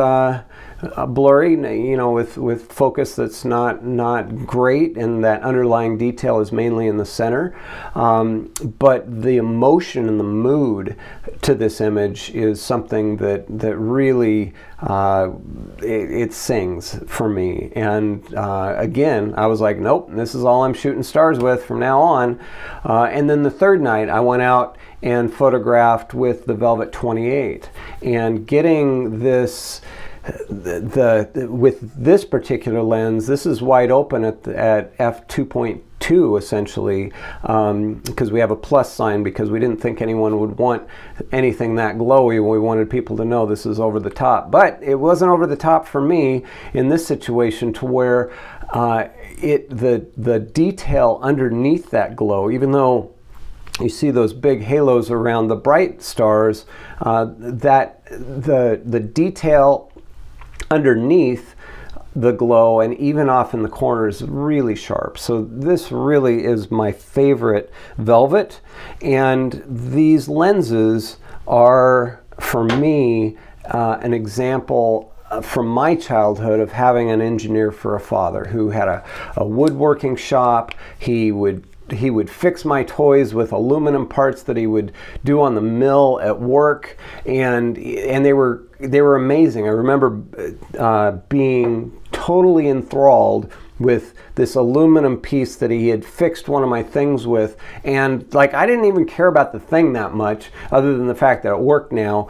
A: blurry, with focus that's not great, and that underlying detail is mainly in the center. But the emotion and the mood to this image is something that really it sings for me. And again, I was like, nope, this is all I'm shooting stars with from now on. And then the third night, I went out and photographed with the Velvet 28, and getting this. With this particular lens, this is wide open at f2.2 essentially, because we have a plus sign, because we didn't think anyone would want anything that glowy. We wanted people to know this is over the top, but it wasn't over the top for me in this situation, to where the detail underneath that glow, even though you see those big halos around the bright stars, that the detail underneath the glow and even off in the corners really sharp. So this really is my favorite Velvet, and these lenses are, for me, an example from my childhood of having an engineer for a father who had a woodworking shop. He would fix my toys with aluminum parts that he would do on the mill at work, and they were amazing. I remember being totally enthralled with this aluminum piece that he had fixed one of my things with, and like I didn't even care about the thing that much other than the fact that it worked now,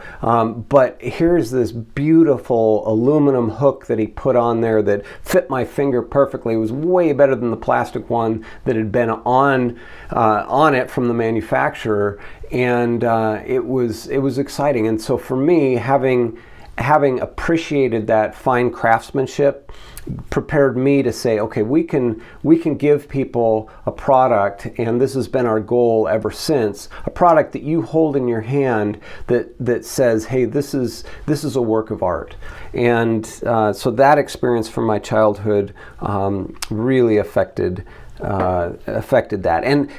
A: but here's this beautiful aluminum hook that he put on there that fit my finger perfectly. It was way better than the plastic one that had been on it from the manufacturer, and it was exciting. And so for me, having appreciated that fine craftsmanship prepared me to say, okay, we can give people a product, and this has been our goal ever since, a product that you hold in your hand that says, hey, this is a work of art. And so that experience from my childhood really affected that. And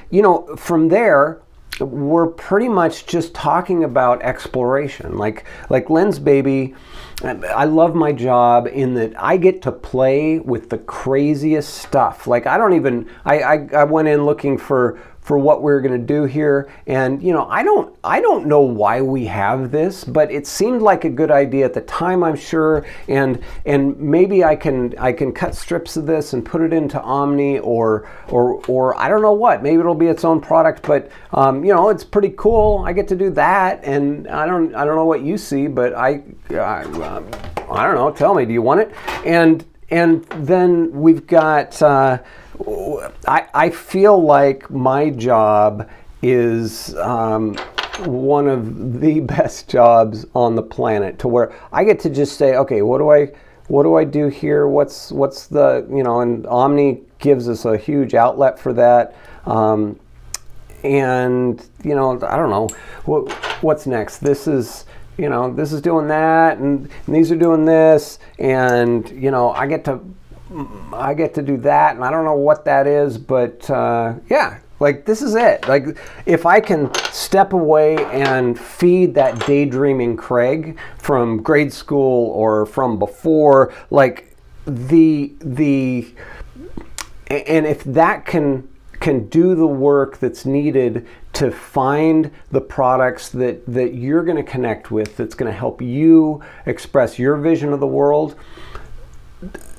A: from there, we're pretty much just talking about exploration. Like Lens Baby, I love my job in that I get to play with the craziest stuff. Like I went in looking for what we're going to do here, and I don't know why we have this, but it seemed like a good idea at the time, I'm sure, and maybe I can cut strips of this and put it into Omni, or I don't know what, maybe it'll be its own product, but it's pretty cool. I get to do that, and I don't know what you see, but I don't know, tell me, do you want it? And then we've got I feel like my job is one of the best jobs on the planet, to where I get to just say, okay, what do I do here? What's the, and Omni gives us a huge outlet for that. And I don't know what's next. This is doing that, and these are doing this, and I get to do that, and I don't know what that is, but yeah, like this is it. Like if I can step away and feed that daydreaming Craig from grade school or from before, like and if that can do the work that's needed to find the products that you're going to connect with, that's going to help you express your vision of the world,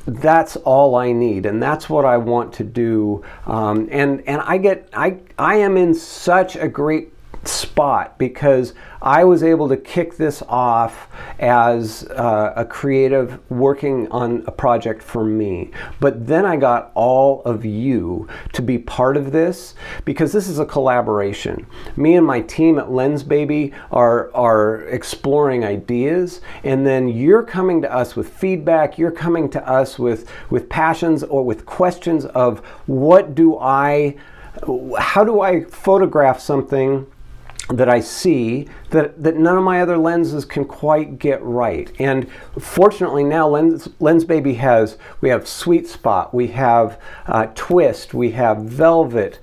A: that's all I need, and that's what I want to do. And I am in such a great spot because I was able to kick this off as a creative working on a project for me. But then I got all of you to be part of this, because this is a collaboration. Me and my team at Lens Baby are exploring ideas, and then you're coming to us with feedback, you're coming to us with passions or with questions of how do I photograph something that I see that none of my other lenses can quite get right. And fortunately now Lens Baby we have Sweet Spot, we have Twist, we have Velvet,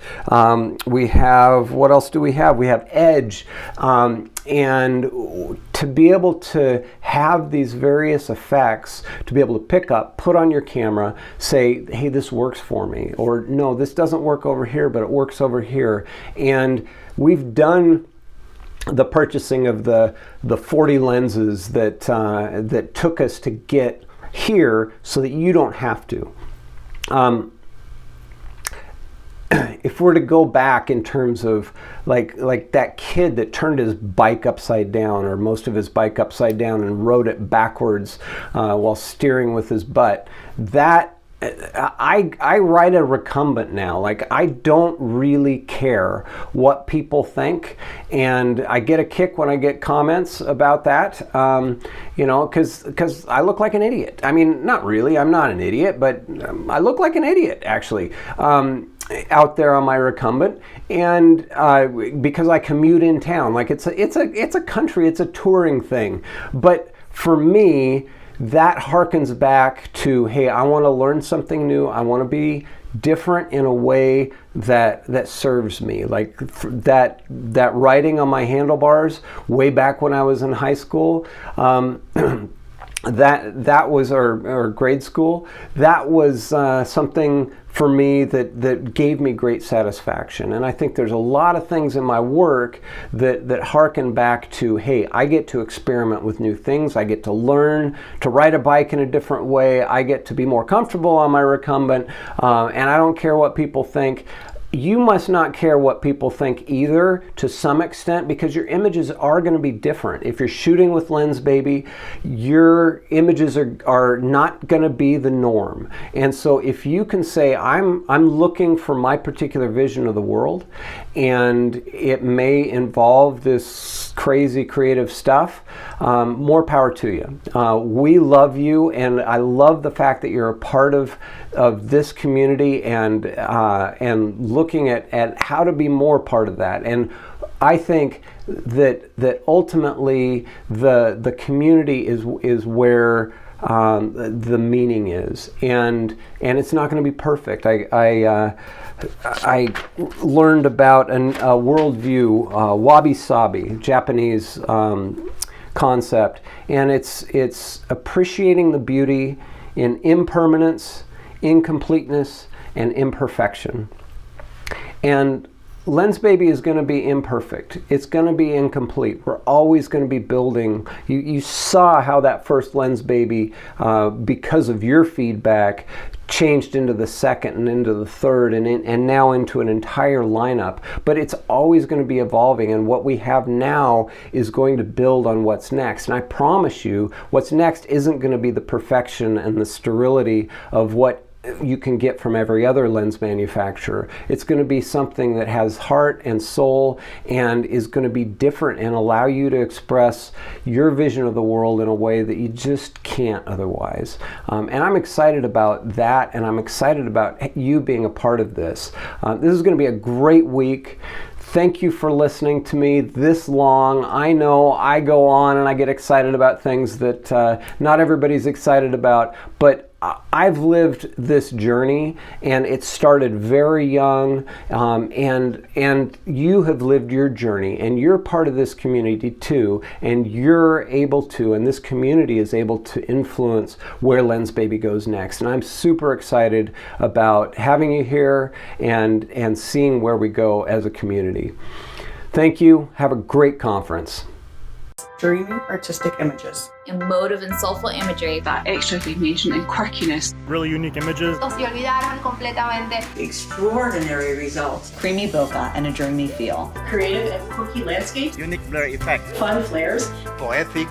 A: we have, what else do we have? We have Edge, and to be able to have these various effects, to be able to pick up, put on your camera, say, hey, this works for me, or no, this doesn't work over here, but it works over here. And we've done the purchasing of the 40 lenses that took us to get here, so that you don't have to. If we're to go back in terms of like that kid that turned his bike upside down, or most of his bike upside down, and rode it backwards while steering with his butt, that I ride a recumbent now. Like, I don't really care what people think, and I get a kick when I get comments about that, because I look like an idiot. I mean, not really, I'm not an idiot, but I look like an idiot, actually, out there on my recumbent, and because I commute in town. Like, it's a country, it's a touring thing, but for me, that harkens back to, hey, I want to learn something new. I want to be different in a way that serves me. Like that riding on my handlebars way back when I was in high school. that was our grade school. That was something for me that gave me great satisfaction. And I think there's a lot of things in my work that harken back to, hey, I get to experiment with new things. I get to learn to ride a bike in a different way. I get to be more comfortable on my recumbent, and I don't care what people think. You must not care what people think either, to some extent, because your images are going to be different. If you're shooting with Lens Baby, your images are not going to be the norm. And so if you can say, I'm looking for my particular vision of the world, and it may involve this crazy creative stuff, more power to you. We love you, and I love the fact that you're a part of this community, and looking at how to be more part of that. And I think that ultimately the community is where the meaning is, and it's not going to be perfect. I learned about a worldview, wabi-sabi, Japanese concept, and it's appreciating the beauty in impermanence, incompleteness, and imperfection. And Lens Baby is going to be imperfect. It's going to be incomplete. We're always going to be building. You saw how that first Lens Baby, because of your feedback, changed into the second and into the third, and now into an entire lineup. But it's always going to be evolving, and what we have now is going to build on what's next. And I promise you, what's next isn't going to be the perfection and the sterility of what you can get from every other lens manufacturer. It's going to be something that has heart and soul, and is going to be different and allow you to express your vision of the world in a way that you just can't otherwise. And I'm excited about that, and I'm excited about you being a part of this. This is going to be a great week. Thank you for listening to me this long. I know I go on and I get excited about things that not everybody's excited about, but I've lived this journey, and it started very young, and you have lived your journey, and you're part of this community too, and you're able to, and this community is able to influence where Lens Baby goes next. And I'm super excited about having you here and seeing where we go as a community. Thank you. Have a great conference.
B: Dreamy artistic images.
C: Emotive and soulful imagery.
D: That extra dimension and quirkiness.
E: Really unique images.
F: Se olvidaron completamente.
B: Extraordinary results.
G: Creamy bokeh and a dreamy feel.
B: Creative and quirky landscapes.
H: Unique blur effect.
B: Fun flares.
H: Poetic,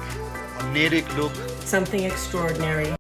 H: oniric look.
B: Something extraordinary.